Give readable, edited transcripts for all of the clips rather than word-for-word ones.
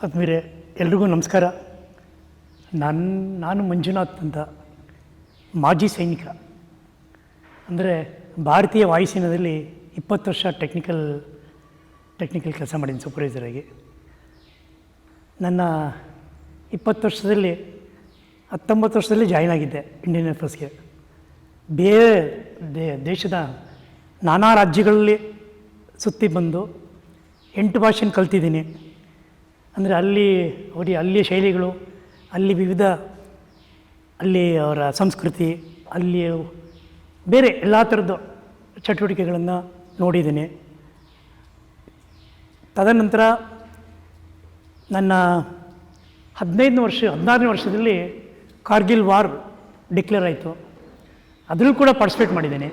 ಆದಮೇಲೆ ಎಲ್ರಿಗೂ ನಮಸ್ಕಾರ. ನಾನು ಮಂಜುನಾಥ್ ಅಂತ, ಮಾಜಿ ಸೈನಿಕ. ಅಂದರೆ ಭಾರತೀಯ ವಾಯುಸೇನೆಯಲ್ಲಿ 20 ವರ್ಷ ಟೆಕ್ನಿಕಲ್ ಕೆಲಸ ಮಾಡೀನಿ ಸೂಪರ್ವೈಸರಾಗಿ. ನನ್ನ 20 ವರ್ಷದಲ್ಲಿ 19 ವರ್ಷದಲ್ಲಿ ಜಾಯ್ನ್ ಆಗಿದ್ದೆ ಇಂಡಿಯನ್ ಏರ್ಫೋರ್ಸ್ಗೆ. ಬೇರೆ ದೇಶದ ನಾನಾ ರಾಜ್ಯಗಳಲ್ಲಿ ಸುತ್ತಿ ಬಂದು 8 ಭಾಷೆನ ಕಲ್ತಿದ್ದೀನಿ. ಅಂದರೆ ಅಲ್ಲಿಯ ಶೈಲಿಗಳು, ಅಲ್ಲಿ ಅವರ ಸಂಸ್ಕೃತಿ, ಅಲ್ಲಿ ಬೇರೆ ಎಲ್ಲ ಥರದ್ದು ಚಟುವಟಿಕೆಗಳನ್ನು ನೋಡಿದ್ದೀನಿ. ತದನಂತರ ನನ್ನ 16ನೇ ವರ್ಷದಲ್ಲಿ ಕಾರ್ಗಿಲ್ ವಾರ್ ಡಿಕ್ಲೇರ್ ಆಯಿತು. ಅದರಲ್ಲೂ ಕೂಡ ಪಾರ್ಟಿಸಿಪೇಟ್ ಮಾಡಿದ್ದೀನಿ.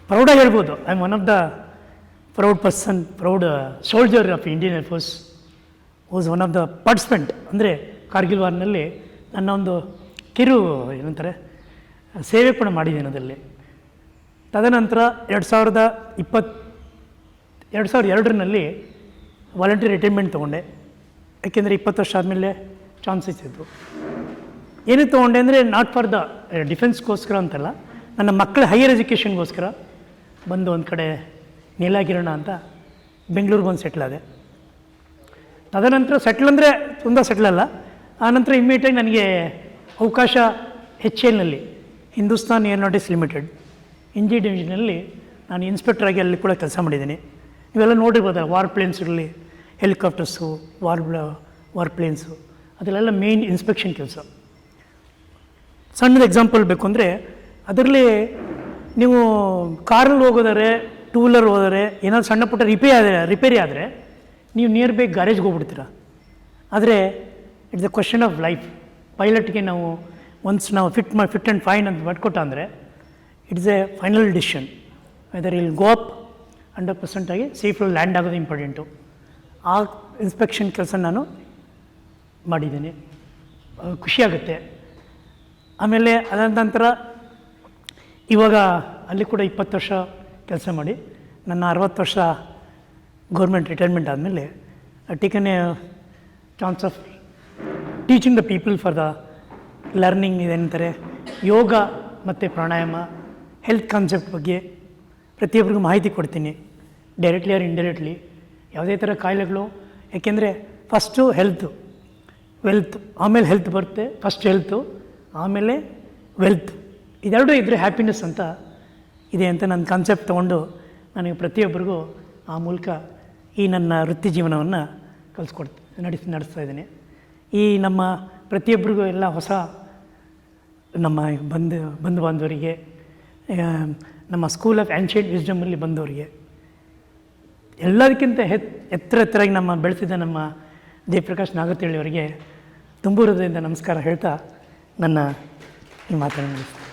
ಪ್ರೌಡಾಗಿ ಹೇಳ್ಬೋದು, I am one of the proud soldier of Indian air force was one of the participant. ಅಂದರೆ ಕಾರ್ಗಿಲ್ ವಾರ್ನಲ್ಲಿ ನನ್ನ ಒಂದು ಏನಂತಾರೆ ಸೇವೆ ಕೂಡ ಮಾಡಿದ್ದೀನಿ ಅದರಲ್ಲಿ. ತದನಂತರ 2002ರಲ್ಲಿ ವಾಲಂಟ್ರಿ ರಿಟೈರ್ಮೆಂಟ್ ತೊಗೊಂಡೆ. ಯಾಕೆಂದರೆ 20 ವರ್ಷ ಆದಮೇಲೆ ಚಾನ್ಸಸ್ ಇತ್ತು. ಏನಕ್ಕೆ ತೊಗೊಂಡೆ ಅಂದರೆ ನಾಟ್ ಫಾರ್ ದ ಡಿಫೆನ್ಸ್ಗೋಸ್ಕರ ಅಂತಲ್ಲ, ನನ್ನ ಮಕ್ಕಳ ಹೈಯರ್ ಎಜುಕೇಷನ್ಗೋಸ್ಕರ ಬಂದು ಒಂದು ಕಡೆ ನೀಲಾಗಿರೋಣ ಅಂತ ಬೆಂಗಳೂರಿಗೆ ಬಂದು ಸೆಟ್ಲ್ ಆದೆ. ತದನಂತರ ಸೆಟ್ಲ್ ಅಂದರೆ ತುಂಬ ಸೆಟ್ಲ್ ಅಲ್ಲ. ಆನಂತರ ಇಮ್ಮಿಡಿಯೇಟಾಗಿ ನನಗೆ ಅವಕಾಶ HALನಲ್ಲಿ, ಹಿಂದೂಸ್ತಾನ್ ಏರೋನಾಟಿಕ್ಸ್ ಲಿಮಿಟೆಡ್ ಇಂಜಿ ಡಿವಿಷನಲ್ಲಿ ನಾನು ಇನ್ಸ್ಪೆಕ್ಟ್ರಾಗಿ ಅಲ್ಲಿ ಕೂಡ ಕೆಲಸ ಮಾಡಿದ್ದೀನಿ. ಇವೆಲ್ಲ ನೋಡಿರ್ಬೋದಲ್ಲ, ವಾರ್ ಪ್ಲೇನ್ಸ್ ಇರಲಿ, ಹೆಲಿಕಾಪ್ಟರ್ಸು, ವಾರ್ ಪ್ಲೇನ್ಸು, ಅದರಲ್ಲೆಲ್ಲ ಮೇಯ್ನ್ ಇನ್ಸ್ಪೆಕ್ಷನ್ ಕೆಲಸ. ಸಣ್ಣದು ಎಕ್ಸಾಂಪಲ್ ಬೇಕು ಅಂದರೆ, ಅದರಲ್ಲಿ ನೀವು ಕಾರಲ್ಲಿ ಹೋಗೋದಾರೆ, ಟೂ ವೀಲರ್ ಹೋದರೆ ಏನಾದ್ರು ಸಣ್ಣ ಪುಟ್ಟ ರಿಪೇರಿ ಆದರೆ ನೀವು ನಿಯರ್ ಬೈ ಗ್ಯಾರೇಜ್ಗೆ ಹೋಗ್ಬಿಡ್ತೀರ. ಆದರೆ it's a question of life. ಪೈಲಟ್ಗೆ ನಾವು ಫಿಟ್ ಆ್ಯಂಡ್ ಫೈನ್ ಅಂತ ಮಾಡಿಕೊಟ್ಟ ಅಂದರೆ it's a final decision whether will go up 100% ಆಗಿ ಸೇಫಲ್ಲಿ ಲ್ಯಾಂಡ್ ಆಗೋದು ಇಂಪಾರ್ಟೆಂಟು. ಆ ಇನ್ಸ್ಪೆಕ್ಷನ್ ಕೆಲಸ ನಾನು ಮಾಡಿದ್ದೀನಿ. ಖುಷಿಯಾಗುತ್ತೆ. ಆಮೇಲೆ ಅದಾದ ನಂತರ ಇವಾಗ ಅಲ್ಲಿ ಕೂಡ 20 ವರ್ಷ ಕೆಲಸ ಮಾಡಿ ನನ್ನ 60 ವರ್ಷ ಗೌರ್ಮೆಂಟ್ ರಿಟೈರ್ಮೆಂಟ್ ಆದಮೇಲೆ taken a chance of teaching the people for the learning. ಇದೇನಂತಾರೆ, ಯೋಗ ಮತ್ತು ಪ್ರಾಣಾಯಾಮ, ಹೆಲ್ತ್ ಕಾನ್ಸೆಪ್ಟ್ ಬಗ್ಗೆ ಪ್ರತಿಯೊಬ್ಬರಿಗೂ ಮಾಹಿತಿ ಕೊಡ್ತೀನಿ, ಡೈರೆಕ್ಟ್ಲಿ ಆರ್ ಇಂಡೈರೆಕ್ಟ್ಲಿ. ಯಾವುದೇ ಥರ ಕಾಯಿಲೆಗಳು, ಯಾಕೆಂದರೆ ಫಸ್ಟು ವೆಲ್ತ್, ಆಮೇಲೆ ಹೆಲ್ತ್ ಬರುತ್ತೆ. ಫಸ್ಟ್ ಹೆಲ್ತು, ಆಮೇಲೆ ವೆಲ್ತ್, ಇದೆರಡೂ ಇದ್ದರೆ ಹ್ಯಾಪಿನೆಸ್ ಅಂತ ಇದೆ ಅಂತ ನನ್ನ ಕಾನ್ಸೆಪ್ಟ್ ತೊಗೊಂಡು ನನಗೆ ಪ್ರತಿಯೊಬ್ಬರಿಗೂ ಆ ಮೂಲಕ ಈ ನನ್ನ ವೃತ್ತಿ ಜೀವನವನ್ನು ನಡೆಸ್ತಾ ಇದ್ದೀನಿ. ಈ ನಮ್ಮ ಪ್ರತಿಯೊಬ್ಬರಿಗೂ ಎಲ್ಲ ಹೊಸ ನಮ್ಮ ಬಂಧು ಬಾಂಧವರಿಗೆ, ನಮ್ಮ ಸ್ಕೂಲ್ ಆಫ್ ಆ್ಯನ್ಷಿಯಂಟ್ ವಿಸ್ಡಮಲ್ಲಿ ಬಂದವರಿಗೆ, ಎಲ್ಲದಕ್ಕಿಂತ ಎತ್ತರವಾಗಿ ನಮ್ಮ ಬೆಳೆಸಿದ ನಮ್ಮ ಜಯಪ್ರಕಾಶ್ ನಾಗತಿಹಳ್ಳಿ ಅವರಿಗೆ ತುಂಬ ಹೃದಯದಿಂದ ನಮಸ್ಕಾರ ಹೇಳ್ತಾ ನನ್ನ ಈ ಮಾತನ್ನು ಮುಗಿಸ್ತೀನಿ.